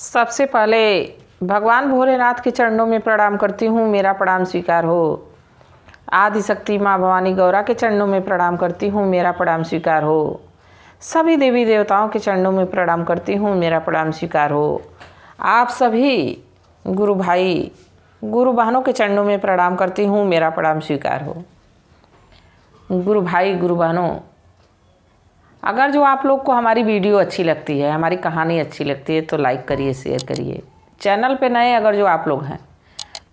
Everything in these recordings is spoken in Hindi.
सबसे पहले भगवान भोलेनाथ के चरणों में प्रणाम करती हूँ, मेरा प्रणाम स्वीकार हो। आदि शक्ति माँ भवानी गौरा के चरणों में प्रणाम करती हूँ, मेरा प्रणाम स्वीकार हो। सभी देवी देवताओं के चरणों में प्रणाम करती हूँ, मेरा प्रणाम स्वीकार हो। आप सभी गुरु भाई गुरु बहनों के चरणों में प्रणाम करती हूँ, मेरा प्रणाम स्वीकार हो। गुरु भाई गुरु बहनों, अगर जो आप लोग को हमारी वीडियो अच्छी लगती है, हमारी कहानी अच्छी लगती है तो लाइक करिए, शेयर करिए। चैनल पे नए अगर जो आप लोग हैं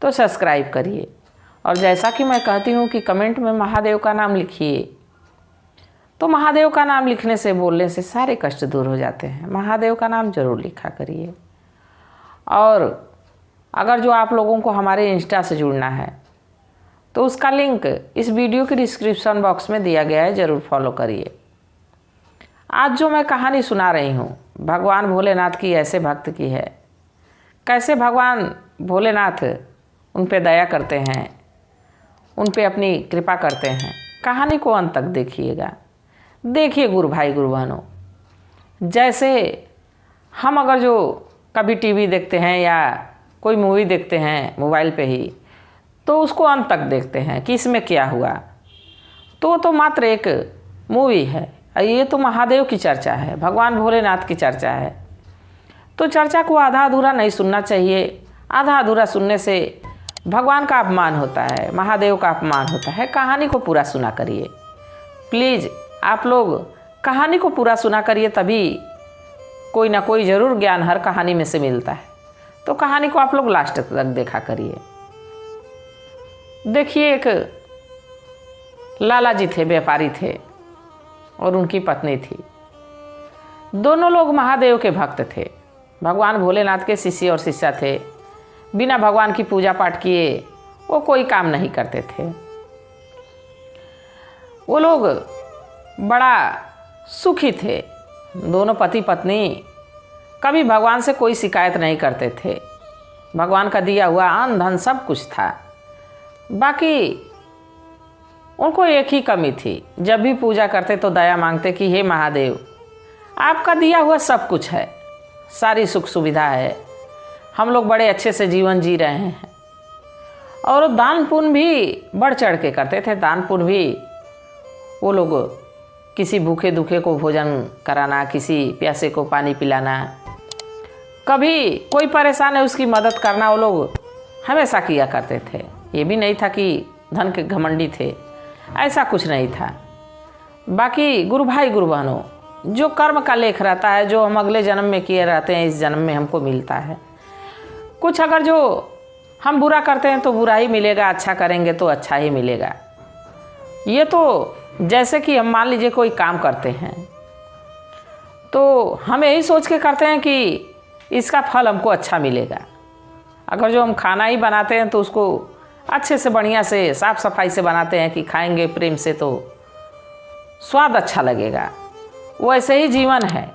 तो सब्सक्राइब करिए। और जैसा कि मैं कहती हूँ कि कमेंट में महादेव का नाम लिखिए, तो महादेव का नाम लिखने से, बोलने से सारे कष्ट दूर हो जाते हैं। महादेव का नाम जरूर लिखा करिए। और अगर जो आप लोगों को हमारे इंस्टा से जुड़ना है तो उसका लिंक इस वीडियो के डिस्क्रिप्शन बॉक्स में दिया गया है, ज़रूर फॉलो करिए। आज जो मैं कहानी सुना रही हूँ भगवान भोलेनाथ की, ऐसे भक्त की है। कैसे भगवान भोलेनाथ उन पे दया करते हैं, उन पे अपनी कृपा करते हैं। कहानी को अंत तक देखिएगा। देखिए गुरु भाई गुरु बहनों, जैसे हम अगर जो कभी टीवी देखते हैं या कोई मूवी देखते हैं मोबाइल पे ही, तो उसको अंत तक देखते हैं कि इसमें क्या हुआ। तो मात्र एक मूवी है, ये तो महादेव की चर्चा है, भगवान भोलेनाथ की चर्चा है। तो चर्चा को आधा अधूरा नहीं सुनना चाहिए। आधा अधूरा सुनने से भगवान का अपमान होता है, महादेव का अपमान होता है। कहानी को पूरा सुना करिए प्लीज़। आप लोग कहानी को पूरा सुना करिए, तभी कोई ना कोई ज़रूर ज्ञान हर कहानी में से मिलता है। तो कहानी को आप लोग लास्ट तक देखा करिए। देखिए, एक लाला जी थे, व्यापारी थे और उनकी पत्नी थी। दोनों लोग महादेव के भक्त थे, भगवान भोलेनाथ के शिष्य और शिष्या थे। बिना भगवान की पूजा पाठ किए वो कोई काम नहीं करते थे। वो लोग बड़ा सुखी थे। दोनों पति पत्नी कभी भगवान से कोई शिकायत नहीं करते थे। भगवान का दिया हुआ अन्न धन सब कुछ था। बाकी उनको एक ही कमी थी, जब भी पूजा करते तो दया मांगते कि हे महादेव, आपका दिया हुआ सब कुछ है, सारी सुख सुविधा है, हम लोग बड़े अच्छे से जीवन जी रहे हैं। और दान पुण्य भी बढ़ चढ़ के करते थे। दान पुण्य भी वो लोग किसी भूखे दुखे को भोजन कराना, किसी प्यासे को पानी पिलाना, कभी कोई परेशान है उसकी मदद करना, वो लोग हमेशा किया करते थे। ये भी नहीं था कि धन के घमंडी थे, ऐसा कुछ नहीं था। बाकी गुरु भाई गुरु बहनों, जो कर्म का लेख रहता है, जो हम अगले जन्म में किए रहते हैं, इस जन्म में हमको मिलता है कुछ। अगर जो हम बुरा करते हैं तो बुरा ही मिलेगा, अच्छा करेंगे तो अच्छा ही मिलेगा। ये तो जैसे कि हम मान लीजिए कोई काम करते हैं तो हम यही सोच के करते हैं कि इसका फल हमको अच्छा मिलेगा। अगर जो हम खाना ही बनाते हैं तो उसको अच्छे से, बढ़िया से, साफ सफाई से बनाते हैं कि खाएंगे प्रेम से तो स्वाद अच्छा लगेगा। वैसे ही जीवन है।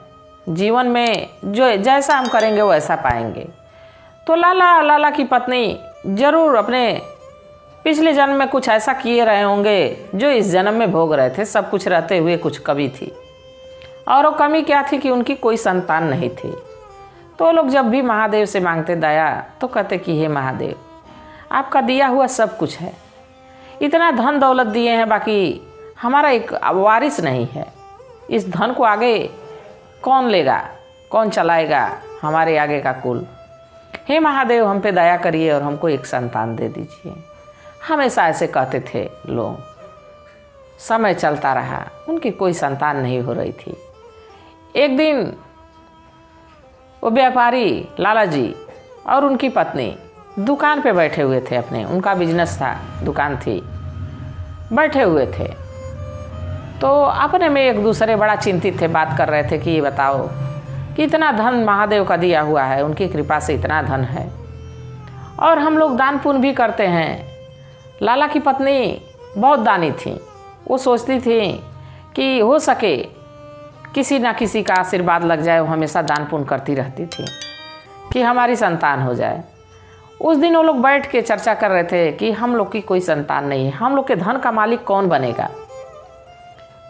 जीवन में जो जैसा हम करेंगे वैसा पाएंगे। तो लाला की पत्नी जरूर अपने पिछले जन्म में कुछ ऐसा किए रहे होंगे जो इस जन्म में भोग रहे थे। सब कुछ रहते हुए कुछ कमी थी, और वो कमी क्या थी कि उनकी कोई संतान नहीं थी। तो लोग जब भी महादेव से मांगते दया तो कहते कि हे महादेव, आपका दिया हुआ सब कुछ है, इतना धन दौलत दिए हैं, बाकी हमारा एक वारिस नहीं है। इस धन को आगे कौन लेगा, कौन चलाएगा हमारे आगे का कुल। हे महादेव, हम पे दया करिए और हमको एक संतान दे दीजिए। हमेशा ऐसे कहते थे लोग। समय चलता रहा, उनकी कोई संतान नहीं हो रही थी। एक दिन वो व्यापारी लाला जी और उनकी पत्नी दुकान पे बैठे हुए थे अपने, उनका बिजनेस था, दुकान थी, बैठे हुए थे। तो अपने में एक दूसरे बड़ा चिंतित थे, बात कर रहे थे कि ये बताओ कि इतना धन महादेव का दिया हुआ है, उनकी कृपा से इतना धन है, और हम लोग दान पुण्य भी करते हैं। लाला की पत्नी बहुत दानी थी। वो सोचती थी कि हो सके किसी ना किसी का आशीर्वाद लग जाए। वो हमेशा दान पुण्य करती रहती थी कि हमारी संतान हो जाए। उस दिन वो लोग बैठ के चर्चा कर रहे थे कि हम लोग की कोई संतान नहीं है, हम लोग के धन का मालिक कौन बनेगा,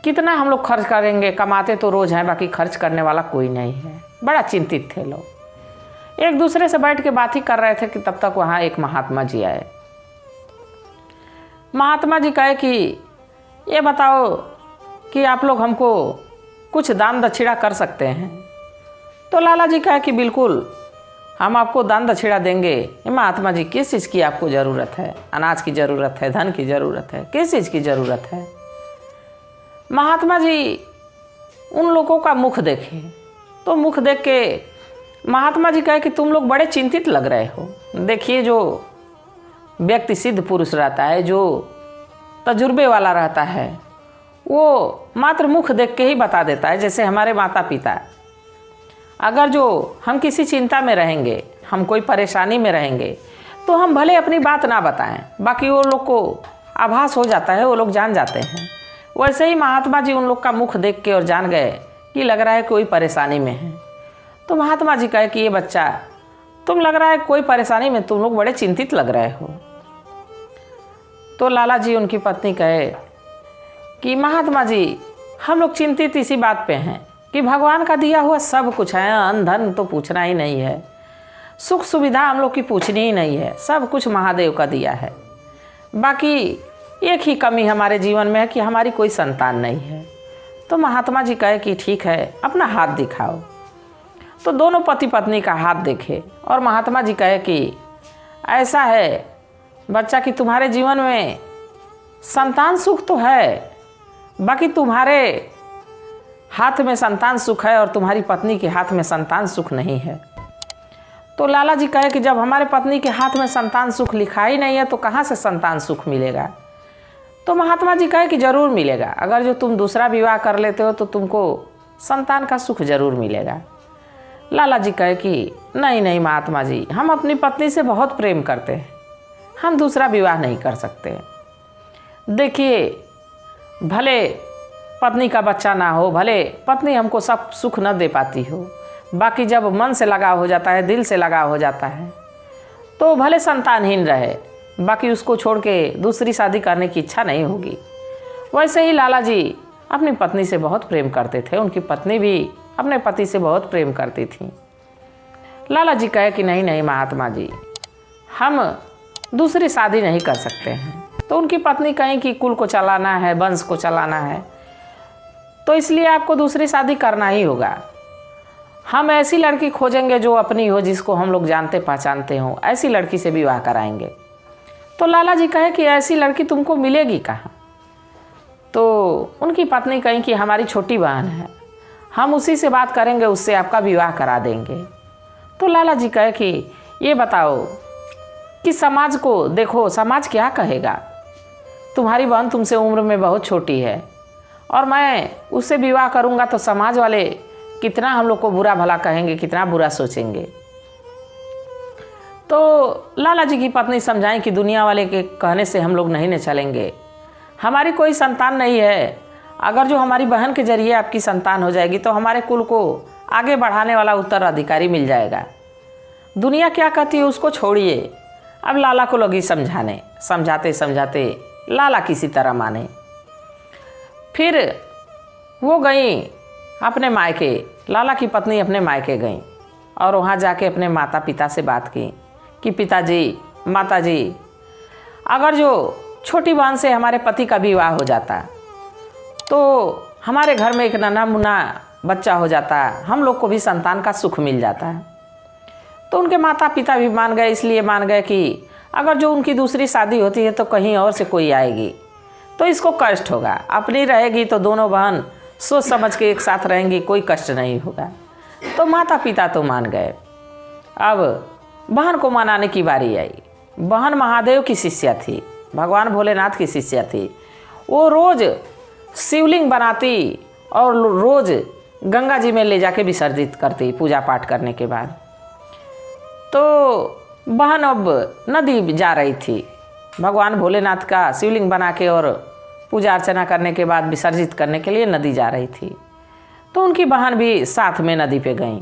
कितना हम लोग खर्च करेंगे। कमाते तो रोज़ हैं, बाकी खर्च करने वाला कोई नहीं है। बड़ा चिंतित थे लोग। एक दूसरे से बैठ के बात ही कर रहे थे कि तब तक वहाँ एक महात्मा जी आए। महात्मा जी कहे कि ये बताओ कि आप लोग हमको कुछ दान दक्षिणा कर सकते हैं। तो लाला जी कहे कि बिल्कुल हम आपको दान दक्षिणा देंगे। महात्मा जी किस चीज़ की आपको ज़रूरत है? अनाज की ज़रूरत है, धन की ज़रूरत है, किस चीज़ की ज़रूरत है? महात्मा जी उन लोगों का मुख देखे तो मुख देख के महात्मा जी कहे कि तुम लोग बड़े चिंतित लग रहे हो। देखिए, जो व्यक्ति सिद्ध पुरुष रहता है, जो तजुर्बे वाला रहता है, वो मात्र मुख देख के ही बता देता है। जैसे हमारे माता पिता, अगर जो हम किसी चिंता में रहेंगे, हम कोई परेशानी में रहेंगे, तो हम भले अपनी बात ना बताएं, बाकी वो लोग को आभास हो जाता है, वो लोग जान जाते हैं। वैसे ही महात्मा जी उन लोग का मुख देख के और जान गए कि लग रहा है कोई परेशानी में है। तो महात्मा जी कहे कि ये बच्चा, तुम लग रहा है कोई परेशानी में, तुम लोग बड़े चिंतित लग रहे हो। तो लाला जी उनकी पत्नी कहे कि महात्मा जी, हम लोग चिंतित इसी बात पे हैं कि भगवान का दिया हुआ सब कुछ है, अन्न धन तो पूछना ही नहीं है, सुख सुविधा हम लोग की पूछनी ही नहीं है, सब कुछ महादेव का दिया है। बाकी एक ही कमी हमारे जीवन में है कि हमारी कोई संतान नहीं है। तो महात्मा जी कहे कि ठीक है, अपना हाथ दिखाओ। तो दोनों पति पत्नी का हाथ देखे और महात्मा जी कहे कि ऐसा है बच्चा कि तुम्हारे जीवन में संतान सुख तो है, बाकी तुम्हारे हाथ में संतान सुख है और तुम्हारी पत्नी के हाथ में संतान सुख नहीं है। तो लाला जी कहे कि जब हमारे पत्नी के हाथ में संतान सुख लिखा ही नहीं है तो कहाँ से संतान सुख मिलेगा? तो महात्मा जी कहे कि जरूर मिलेगा। अगर जो तुम दूसरा विवाह कर लेते हो तो तुमको संतान का सुख जरूर मिलेगा। लाला जी कहे कि नहीं नहीं महात्मा जी, हम अपनी पत्नी से बहुत प्रेम करते हैं, हम दूसरा विवाह नहीं कर सकते। देखिए, भले पत्नी का बच्चा ना हो, भले पत्नी हमको सब सुख न दे पाती हो, बाकी जब मन से लगाव हो जाता है, दिल से लगाव हो जाता है, तो भले संतानहीन रहे, बाकी उसको छोड़ के दूसरी शादी करने की इच्छा नहीं होगी। वैसे ही लाला जी अपनी पत्नी से बहुत प्रेम करते थे, उनकी पत्नी भी अपने पति से बहुत प्रेम करती थी। लाला जी कहे कि नहीं नहीं महात्मा जी, हम दूसरी शादी नहीं कर सकते हैं। तो उनकी पत्नी कहीं कि कुल को चलाना है, वंश को चलाना है, तो इसलिए आपको दूसरी शादी करना ही होगा। हम ऐसी लड़की खोजेंगे जो अपनी हो, जिसको हम लोग जानते पहचानते हों, ऐसी लड़की से विवाह कराएंगे। तो लाला जी कहे कि ऐसी लड़की तुमको मिलेगी कहाँ? तो उनकी पत्नी कहीं कि हमारी छोटी बहन है, हम उसी से बात करेंगे, उससे आपका विवाह करा देंगे। तो लाला जी कहे कि ये बताओ कि समाज को देखो, समाज क्या कहेगा? तुम्हारी बहन तुमसे उम्र में बहुत छोटी है और मैं उससे विवाह करूंगा तो समाज वाले कितना हम लोग को बुरा भला कहेंगे, कितना बुरा सोचेंगे। तो लाला जी की पत्नी समझाएं कि दुनिया वाले के कहने से हम लोग नहीं न चलेंगे, हमारी कोई संतान नहीं है। अगर जो हमारी बहन के जरिए आपकी संतान हो जाएगी तो हमारे कुल को आगे बढ़ाने वाला उत्तराधिकारी मिल जाएगा। दुनिया क्या कहती है उसको छोड़िए। अब लाला को लगी समझाने, समझाते समझाते लाला किसी तरह माने। फिर वो गई अपने मायके, लाला की पत्नी अपने मायके गई और वहाँ जाके अपने माता पिता से बात की कि पिताजी, माताजी, अगर जो छोटी बहन से हमारे पति का विवाह हो जाता तो हमारे घर में एक नन्हा मुन्ना बच्चा हो जाता, हम लोग को भी संतान का सुख मिल जाता। तो उनके माता पिता भी मान गए, इसलिए मान गए कि अगर जो उनकी दूसरी शादी होती है तो कहीं और से कोई आएगी तो इसको कष्ट होगा, अपनी रहेगी तो दोनों बहन सोच समझ के एक साथ रहेंगी, कोई कष्ट नहीं होगा। तो माता पिता तो मान गए। अब बहन को मनाने की बारी आई। बहन महादेव की शिष्या थी, भगवान भोलेनाथ की शिष्या थी। वो रोज़ शिवलिंग बनाती और रोज़ गंगा जी में ले जाके विसर्जित करती पूजा पाठ करने के बाद। तो बहन अब नदी जा रही थी, भगवान भोलेनाथ का शिवलिंग बना के और पूजा अर्चना करने के बाद विसर्जित करने के लिए नदी जा रही थी। तो उनकी बहन भी साथ में नदी पे गई।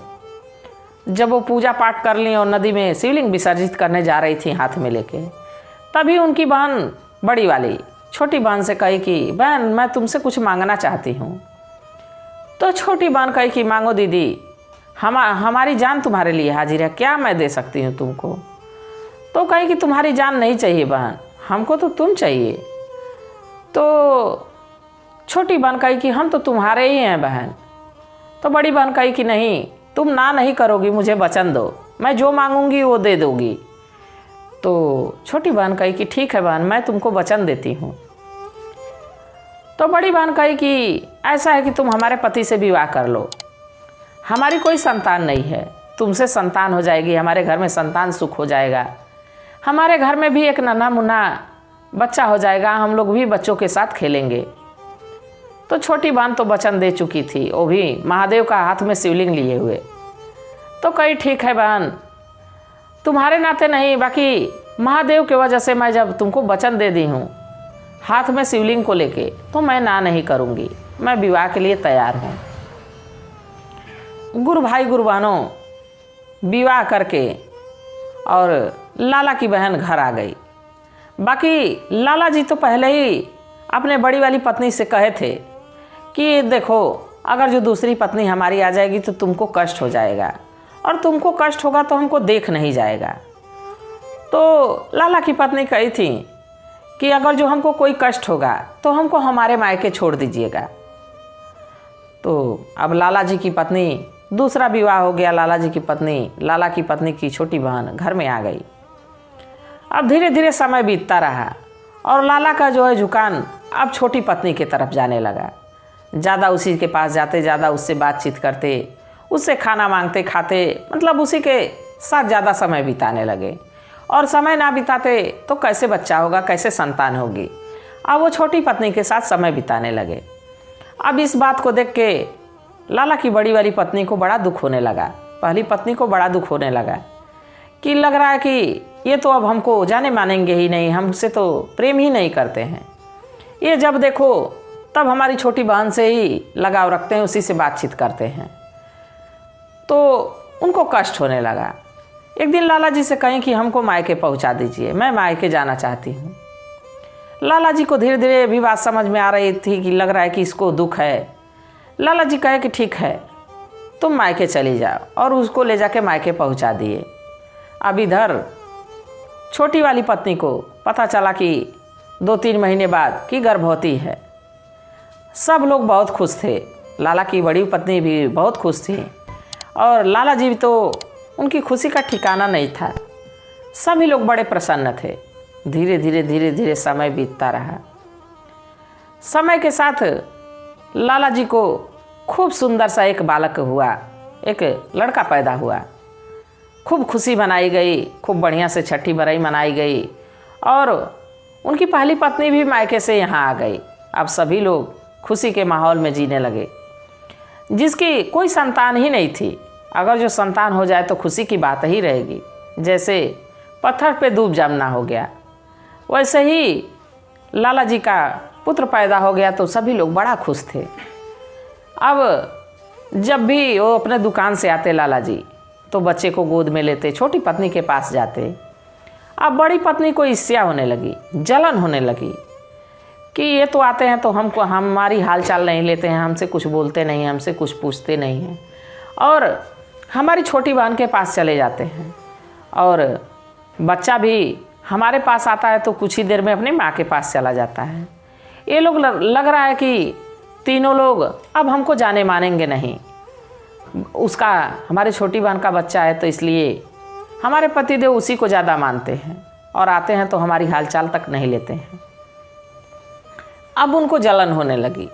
जब वो पूजा पाठ कर ली और नदी में शिवलिंग विसर्जित करने जा रही थी हाथ में लेके, तभी उनकी बहन बड़ी वाली छोटी बहन से कही कि बहन मैं तुमसे कुछ मांगना चाहती हूँ। तो छोटी बहन कही कि मांगो दीदी, हमारी जान तुम्हारे लिए हाजिर है, क्या मैं दे सकती हूँ तुमको? तो कही कि तुम्हारी जान नहीं चाहिए बहन, हमको तो तुम चाहिए। तो छोटी बहन कही कि हम तो तुम्हारे ही हैं बहन। तो बड़ी बहन कही कि नहीं, तुम ना नहीं करोगी, मुझे वचन दो, मैं जो मांगूंगी वो दे दोगी। तो छोटी बहन कही कि ठीक है बहन, मैं तुमको वचन देती हूँ। तो बड़ी बहन कही कि ऐसा है कि तुम हमारे पति से विवाह कर लो, हमारी कोई संतान नहीं है, तुमसे संतान हो जाएगी, हमारे घर में संतान सुख हो जाएगा, हमारे घर में भी एक नन्हा मुन्ना बच्चा हो जाएगा, हम लोग भी बच्चों के साथ खेलेंगे। तो छोटी बहन तो वचन दे चुकी थी, वो भी महादेव का हाथ में शिवलिंग लिए हुए। तो कही ठीक है बहन, तुम्हारे नाते नहीं, बाकी महादेव की वजह से मैं जब तुमको वचन दे दी हूँ हाथ में शिवलिंग को लेके, तो मैं ना नहीं करूँगी, मैं विवाह के लिए तैयार हूँ। गुरु भाई गुरु बहनों विवाह करके और लाला की बहन घर आ गई। बाकी लाला जी तो पहले ही अपने बड़ी वाली पत्नी से कहे थे कि देखो, अगर जो दूसरी पत्नी हमारी आ जाएगी तो तुमको कष्ट हो जाएगा, और तुमको कष्ट होगा तो हमको देख नहीं जाएगा। तो लाला की पत्नी कही थी कि अगर जो हमको कोई कष्ट होगा तो हमको हमारे मायके छोड़ दीजिएगा। तो अब लाला जी की पत्नी, दूसरा विवाह हो गया, लाला की पत्नी की छोटी बहन घर में आ गई। अब धीरे धीरे समय बीतता रहा और लाला का जो है झुकान अब छोटी पत्नी की तरफ जाने लगा। ज़्यादा उसी के पास जाते, ज़्यादा उससे बातचीत करते, उससे खाना मांगते खाते, मतलब उसी के साथ ज़्यादा समय बिताने लगे। और समय ना बिताते तो कैसे बच्चा होगा, कैसे संतान होगी। अब वो छोटी पत्नी के साथ समय बिताने लगे। अब इस बात को देख के लाला की बड़ी वाली पत्नी को बड़ा दुख होने लगा, पहली पत्नी को बड़ा दुख होने लगा कि लग रहा है कि ये तो अब हमको जाने मानेंगे ही नहीं, हमसे तो प्रेम ही नहीं करते हैं, ये जब देखो तब हमारी छोटी बहन से ही लगाव रखते हैं, उसी से बातचीत करते हैं। तो उनको कष्ट होने लगा। एक दिन लाला जी से कहें कि हमको मायके पहुंचा दीजिए, मैं मायके जाना चाहती हूँ। लाला जी को धीरे धीरे भी बात समझ में आ रही थी कि लग रहा है कि इसको दुख है। लाला जी कहे कि ठीक है, तुम मायके चली जाओ, और उसको ले जाके मायके पहुंचा दिए। अब इधर छोटी वाली पत्नी को पता चला कि 2-3 महीने बाद कि गर्भवती है। सब लोग बहुत खुश थे, लाला की बड़ी पत्नी भी बहुत खुश थी, और लाला जी तो उनकी खुशी का ठिकाना नहीं था। सभी लोग बड़े प्रसन्न थे। धीरे धीरे समय बीतता रहा। समय के साथ लाला जी को खूब सुंदर सा एक बालक हुआ, एक लड़का पैदा हुआ। खूब खुशी मनाई गई, खूब बढ़िया से छठी बरई मनाई गई, और उनकी पहली पत्नी भी मायके से यहाँ आ गई। अब सभी लोग खुशी के माहौल में जीने लगे। जिसकी कोई संतान ही नहीं थी, अगर जो संतान हो जाए तो खुशी की बात ही रहेगी। जैसे पत्थर पे दूब जमना हो गया, वैसे ही लाला जी का पुत्र पैदा हो गया तो सभी लोग बड़ा खुश थे। अब जब भी वो अपने दुकान से आते लाला जी, तो बच्चे को गोद में लेते, छोटी पत्नी के पास जाते। अब बड़ी पत्नी को ईर्ष्या होने लगी, जलन होने लगी कि ये तो आते हैं तो हमको हमारी हाल चाल नहीं लेते हैं, हमसे कुछ बोलते नहीं, हमसे कुछ पूछते नहीं हैं, और हमारी छोटी बहन के पास चले जाते हैं, और बच्चा भी हमारे पास आता है तो कुछ ही देर में अपनी माँ के पास चला जाता है। ये लोग लग रहा है कि तीनों लोग अब हमको जाने मानेंगे नहीं। उसका, हमारी छोटी बहन का बच्चा है तो इसलिए हमारे पतिदेव उसी को ज़्यादा मानते हैं, और आते हैं तो हमारी हालचाल तक नहीं लेते हैं। अब उनको जलन होने लगी।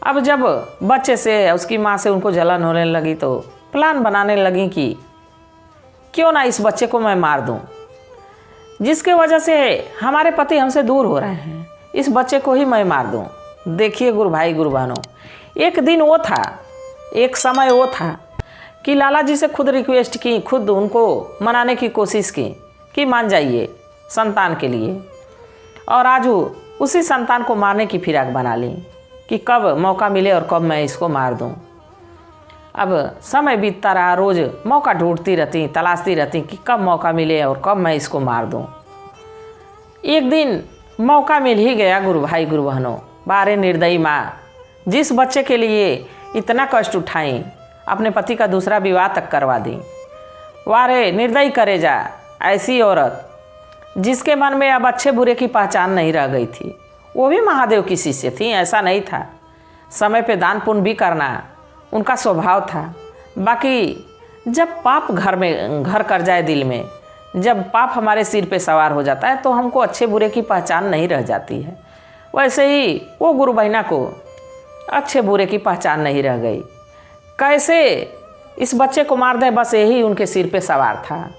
अब जब बच्चे से, उसकी माँ से उनको जलन होने लगी तो प्लान बनाने लगी कि क्यों ना इस बच्चे को मैं मार दूं, जिसके वजह से हमारे पति हमसे दूर हो रहे हैं, इस बच्चे को ही मैं मार दूं। देखिए गुरु भाई गुरु बहनों, एक दिन वो था, एक समय वो था कि लाला जी से खुद रिक्वेस्ट की, खुद उनको मनाने की कोशिश की कि मान जाइए संतान के लिए, और आज उसी संतान को मारने की फिराक बना ली कि कब मौका मिले और कब मैं इसको मार दूं। अब समय बीतता रहा, रोज़ मौका ढूंढती रहती, तलाशती रहती कि कब मौका मिले और कब मैं इसको मार दूं। एक दिन मौका मिल ही गया गुरु भाई गुरु बहनों। बारे निर्दयी माँ, जिस बच्चे के लिए इतना कष्ट उठाई, अपने पति का दूसरा विवाह तक करवा दी। वारे निर्दयी करेजा, ऐसी औरत जिसके मन में अब अच्छे बुरे की पहचान नहीं रह गई थी। वो भी महादेव की शिष्य थी, ऐसा नहीं था। समय पे दान पुण्य भी करना उनका स्वभाव था। बाकी जब पाप घर कर जाए दिल में, जब पाप हमारे सिर पे सवार हो जाता है तो हमको अच्छे बुरे की पहचान नहीं रह जाती है। वैसे ही वो गुरु बहिना को अच्छे बुरे की पहचान नहीं रह गई। कैसे इस बच्चे को मार दे, बस यही उनके सिर पे सवार था।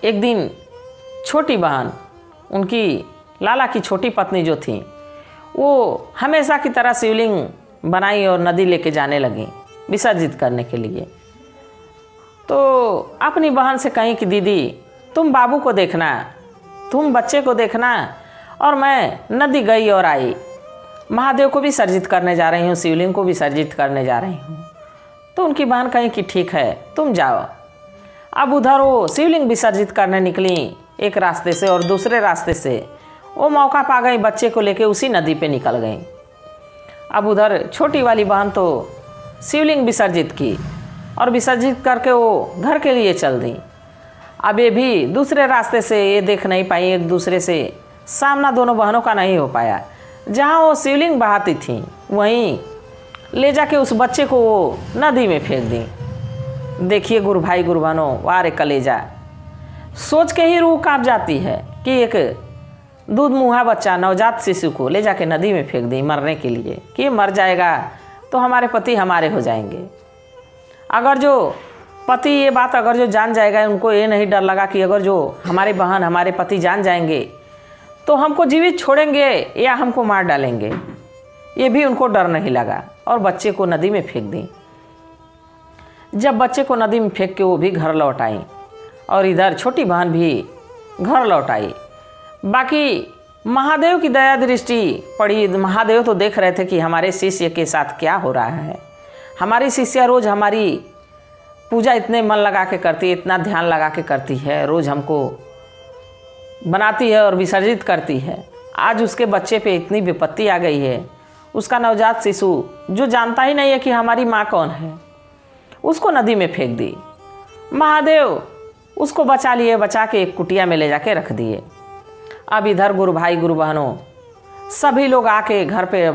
एक दिन छोटी बहन, उनकी लाला की छोटी पत्नी जो थी, वो हमेशा की तरह शिवलिंग बनाई और नदी लेके जाने लगी विसर्जित करने के लिए। तो अपनी बहन से कहीं कि दीदी तुम बाबू को देखना, तुम बच्चे को देखना, और मैं नदी गई और आई। महादेव को भी विसर्जित करने जा रही हूँ, शिवलिंग को भी विसर्जित करने जा रही हूँ। तो उनकी बहन कहीं कि ठीक है तुम जाओ। अब उधर वो शिवलिंग विसर्जित करने निकली एक रास्ते से, और दूसरे रास्ते से वो मौका पा गई, बच्चे को लेके उसी नदी पे निकल गई। अब उधर छोटी वाली बहन तो शिवलिंग विसर्जित की और विसर्जित करके वो घर के लिए चल दी। अब ये भी दूसरे रास्ते से ये देख नहीं पाई, एक दूसरे से सामना दोनों बहनों का नहीं हो पाया। जहाँ वो शिवलिंग बहाती थी वहीं ले जाके उस बच्चे को वो नदी में फेंक दी। देखिए गुरु भाई गुरु बहनों, वारे कलेजा, सोच के ही रूह कांप जाती है कि एक दूध मुँहा बच्चा नवजात शिशु को ले जाके नदी में फेंक दी मरने के लिए, कि मर जाएगा तो हमारे पति हमारे हो जाएंगे। अगर जो पति ये बात अगर जो जान जाएगा, उनको ये नहीं डर लगा कि अगर जो हमारे बहन हमारे पति जान जाएंगे तो हमको जीवित छोड़ेंगे या हमको मार डालेंगे, ये भी उनको डर नहीं लगा और बच्चे को नदी में फेंक दी। जब बच्चे को नदी में फेंक के वो भी घर लौट आई और इधर छोटी बहन भी घर लौट आई। बाकी महादेव की दया दृष्टि पड़ी। महादेव तो देख रहे थे कि हमारे शिष्य के साथ क्या हो रहा है। हमारी शिष्या रोज़ हमारी पूजा इतने मन लगा के करती है, इतना ध्यान लगा के करती है, रोज़ हमको बनाती है और विसर्जित करती है। आज उसके बच्चे पे इतनी विपत्ति आ गई है। उसका नवजात शिशु जो जानता ही नहीं है कि हमारी माँ कौन है, उसको नदी में फेंक दी। महादेव उसको बचा लिए, बचा के एक कुटिया में ले जाके रख दिए। अब इधर गुरु भाई गुरु बहनों सभी लोग आके घर पे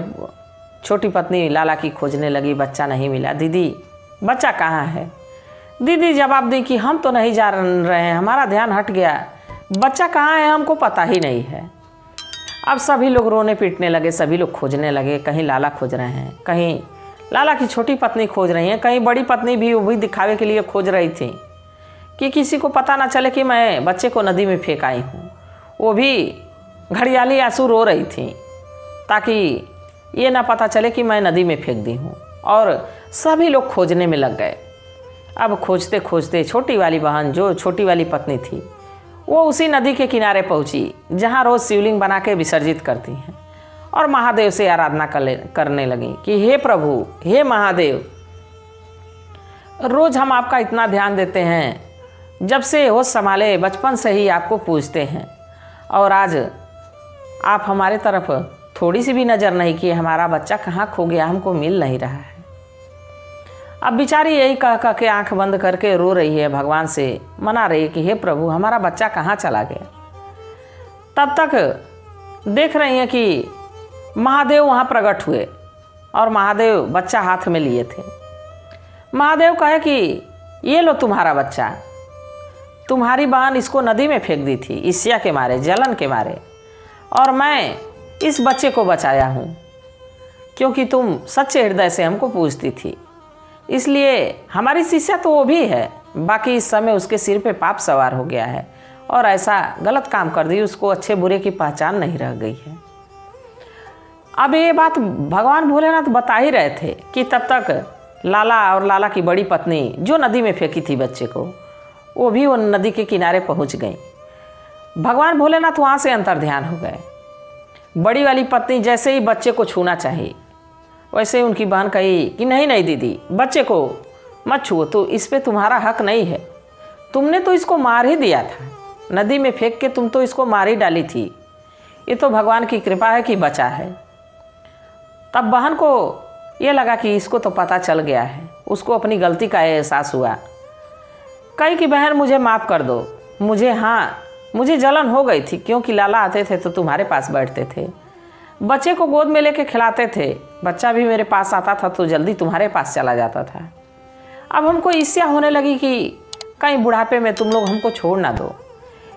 छोटी पत्नी लाला की खोजने लगी, बच्चा नहीं मिला। दीदी बच्चा कहाँ है? दीदी जवाब दी कि हम तो नहीं जा रहे हैं, हमारा ध्यान हट गया, बच्चा कहाँ है हमको पता ही नहीं है। अब सभी लोग रोने पीटने लगे, सभी लोग खोजने लगे। कहीं लाला खोज रहे हैं, कहीं लाला की छोटी पत्नी खोज रही हैं, कहीं बड़ी पत्नी भी वो भी दिखावे के लिए खोज रही थी कि किसी को पता ना चले कि मैं बच्चे को नदी में फेंक आई हूँ। वो भी घड़ियाली आंसू रो रही थी ताकि ये ना पता चले कि मैं नदी में फेंक दी हूँ। और सभी लोग खोजने में लग गए। अब खोजते खोजते छोटी वाली बहन जो छोटी वाली पत्नी थी वो उसी नदी के किनारे पहुँची जहाँ रोज़ शिवलिंग बना के विसर्जित करती हैं और महादेव से आराधना करने लगी कि हे प्रभु, हे महादेव, रोज़ हम आपका इतना ध्यान देते हैं, जब से होश संभाले बचपन से ही आपको पूजते हैं, और आज आप हमारे तरफ थोड़ी सी भी नज़र नहीं किए, हमारा बच्चा कहाँ खो गया, हमको मिल नहीं रहा है। अब बेचारी यही कह के आंख बंद करके रो रही है, भगवान से मना रही है कि हे प्रभु हमारा बच्चा कहाँ चला गया। तब तक देख रही हैं कि महादेव वहाँ प्रकट हुए और महादेव बच्चा हाथ में लिए थे। महादेव कहे कि ये लो तुम्हारा बच्चा, तुम्हारी बहन इसको नदी में फेंक दी थी ईर्ष्या के मारे, जलन के मारे, और मैं इस बच्चे को बचाया हूँ क्योंकि तुम सच्चे हृदय से हमको पूजती थी। इसलिए हमारी शिष्या तो वो भी है, बाकी इस समय उसके सिर पे पाप सवार हो गया है और ऐसा गलत काम कर दी, उसको अच्छे बुरे की पहचान नहीं रह गई है। अब ये बात भगवान भोलेनाथ बता ही रहे थे कि तब तक लाला और लाला की बड़ी पत्नी जो नदी में फेंकी थी बच्चे को, वो भी वो नदी के किनारे पहुंच गई। भगवान भोलेनाथ वहाँ से अंतर्ध्यान हो गए। बड़ी वाली पत्नी जैसे ही बच्चे को छूना चाहिए वैसे ही उनकी बहन कही कि नहीं नहीं दीदी, बच्चे को मत छुओ, तो इस पे तुम्हारा हक नहीं है, तुमने तो इसको मार ही दिया था, नदी में फेंक के तुम तो इसको मार ही डाली थी, ये तो भगवान की कृपा है कि बचा है। तब बहन को ये लगा कि इसको तो पता चल गया है, उसको अपनी गलती का एहसास हुआ। कही कि बहन मुझे माफ़ कर दो, मुझे जलन हो गई थी, क्योंकि लाला आते थे तो तुम्हारे पास बैठते थे, बच्चे को गोद में लेके खिलाते थे, बच्चा भी मेरे पास आता था तो जल्दी तुम्हारे पास चला जाता था। अब हमको ईर्ष्या होने लगी कि कहीं बुढ़ापे में तुम लोग हमको छोड़ ना दो,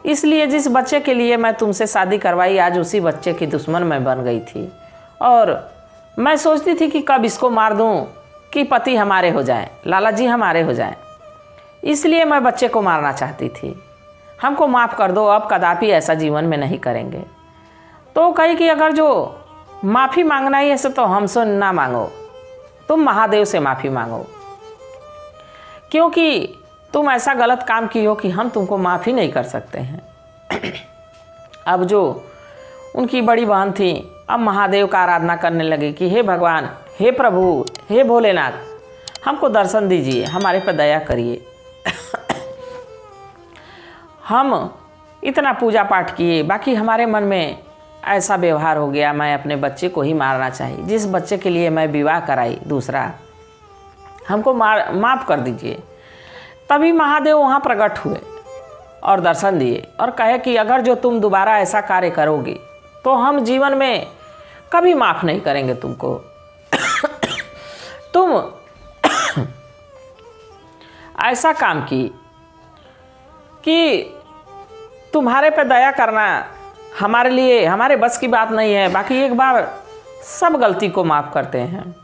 इसलिए जिस बच्चे के लिए मैं तुमसे शादी करवाई आज उसी बच्चे की दुश्मन मैं बन गई थी। और मैं सोचती थी कि कब इसको मार दूं कि पति हमारे हो जाएं, लाला जी हमारे हो जाएं, इसलिए मैं बच्चे को मारना चाहती थी। हमको माफ़ कर दो, अब कदापि ऐसा जीवन में नहीं करेंगे। तो कही कि अगर जो माफ़ी मांगना ही ऐसे तो हमसे ना मांगो, तुम महादेव से माफ़ी मांगो, क्योंकि तुम ऐसा गलत काम की हो कि हम तुमको माफ़ी नहीं कर सकते हैं। अब जो उनकी बड़ी बहन थी अब महादेव का आराधना करने लगी कि हे भगवान, हे प्रभु, हे भोलेनाथ, हमको दर्शन दीजिए, हमारे पर दया करिए। हम इतना पूजा पाठ किए, बाकी हमारे मन में ऐसा व्यवहार हो गया, मैं अपने बच्चे को ही मारना चाहिए, जिस बच्चे के लिए मैं विवाह कराई दूसरा, हमको माफ़ कर दीजिए। तभी महादेव वहाँ प्रकट हुए और दर्शन दिए और कहे कि अगर जो तुम दोबारा ऐसा कार्य करोगे तो हम जीवन में कभी माफ़ नहीं करेंगे तुमको। तुम ऐसा काम की कि तुम्हारे पे दया करना हमारे लिए हमारे बस की बात नहीं है, बाकी एक बार सब गलती को माफ़ करते हैं,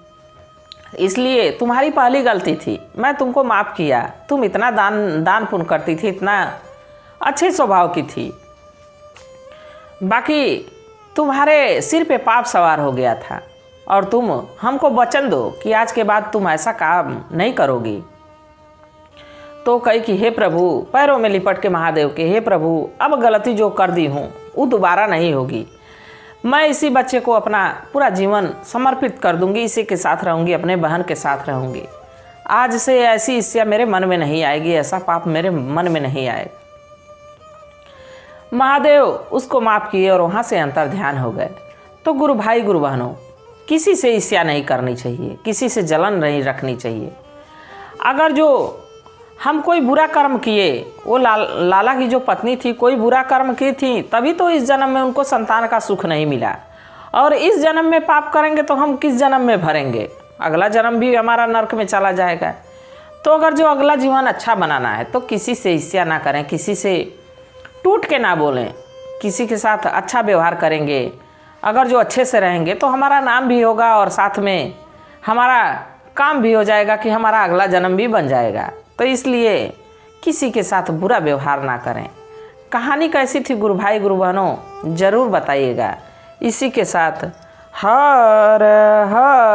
इसलिए तुम्हारी पहली गलती थी, मैं तुमको माफ़ किया। तुम इतना दान पुण्य करती थी, इतना अच्छे स्वभाव की थी, बाकी तुम्हारे सिर पे पाप सवार हो गया था और तुम हमको वचन दो कि आज के बाद तुम ऐसा काम नहीं करोगी। तो कही कि हे प्रभु, पैरों में लिपट के महादेव के, हे प्रभु, अब गलती जो कर दी हूँ वो दोबारा नहीं होगी, मैं इसी बच्चे को अपना पूरा जीवन समर्पित कर दूंगी, इसी के साथ रहूंगी, अपने बहन के साथ रहूंगी, आज से ऐसी ईर्ष्या मेरे मन में नहीं आएगी, ऐसा पाप मेरे मन में नहीं आएगा। महादेव उसको माफ़ किए और वहाँ से अंतर ध्यान हो गए। तो गुरु भाई गुरु बहनों, किसी से ईर्ष्या नहीं करनी चाहिए, किसी से जलन नहीं रखनी चाहिए। अगर जो हम कोई बुरा कर्म किए, वो लाला की जो पत्नी थी कोई बुरा कर्म की थी, तभी तो इस जन्म में उनको संतान का सुख नहीं मिला, और इस जन्म में पाप करेंगे तो हम किस जन्म में भरेंगे, अगला जन्म भी हमारा नरक में चला जाएगा। तो अगर जो अगला जीवन अच्छा बनाना है तो किसी से ईर्ष्या ना करें, किसी से टूट के ना बोलें, किसी के साथ अच्छा व्यवहार करेंगे, अगर जो अच्छे से रहेंगे तो हमारा नाम भी होगा और साथ में हमारा काम भी हो जाएगा कि हमारा अगला जन्म भी बन जाएगा। तो इसलिए किसी के साथ बुरा व्यवहार ना करें। कहानी कैसी थी गुरु भाई गुरु बहनों, ज़रूर बताइएगा। इसी के साथ हर हर